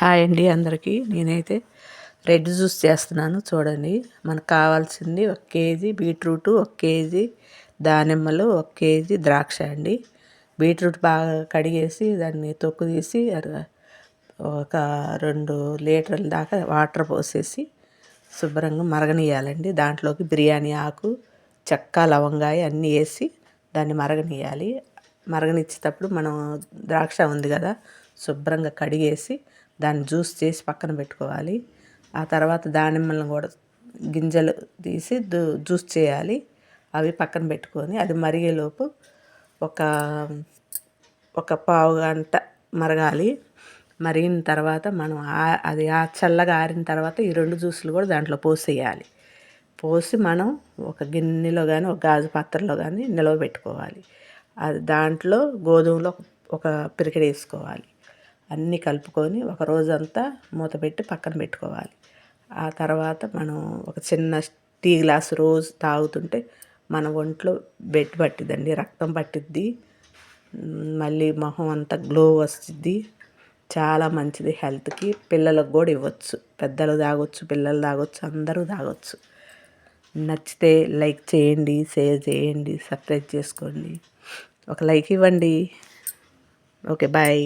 Hi అండి అందరికీ. నేనైతే రెడ్ జ్యూస్ చేస్తున్నాను చూడండి. మనకు కావాల్సింది 1 కేజీ బీట్రూట్, 1 కేజీ దానిమ్మలు, 1 కేజీ ద్రాక్ష అండి. బీట్రూట్ బాగా కడిగేసి దాన్ని తొక్కు తీసి ఒక 2 లీటర్ల దాకా వాటర్ పోసేసి శుభ్రంగా మరగనియాలండి. దాంట్లోకి బిర్యానీ ఆకు, చెక్క, లవంగాయ అన్నీ వేసి దాన్ని మరగనియాలి. మరగనిచ్చేటప్పుడు మనం ద్రాక్ష ఉంది కదా, శుభ్రంగా కడిగేసి దాన్ని జ్యూస్ చేసి పక్కన పెట్టుకోవాలి. ఆ తర్వాత దానిమ్మలను కూడా గింజలు తీసి జ్యూస్ చేయాలి. అవి పక్కన పెట్టుకొని అది మరిగేలోపు ఒక పావు గంట మరగాలి. మరిగిన తర్వాత మనం అది చల్లగా ఆరిన తర్వాత ఈ 2 జ్యూసులు కూడా దాంట్లో పోసేయాలి. పోసి మనం ఒక గిన్నెలో కానీ ఒక గాజు పాత్రలో కానీ నిలవబెట్టుకోవాలి. అది దాంట్లో గోధుమలో ఒక పిరికెడు వేసుకోవాలి. అన్నీ కలుపుకొని ఒక రోజంతా మూత పెట్టి పక్కన పెట్టుకోవాలి. ఆ తర్వాత మనం ఒక చిన్న టీ గ్లాసు రోజు తాగుతుంటే మన ఒంట్లో బెడ్ పట్టిద్దండి, రక్తం పట్టిద్ది, మళ్ళీ మొహం అంతా గ్లో వస్తుంది. చాలా మంచిది హెల్త్కి. పిల్లలకు కూడా ఇవ్వచ్చు, పెద్దలు తాగొచ్చు, పిల్లలు తాగొచ్చు, అందరూ తాగొచ్చు. నచ్చితే లైక్ చేయండి, షేర్ చేయండి, సబ్స్క్రైబ్ చేసుకోండి. ఒక లైక్ ఇవ్వండి. Okay, bye.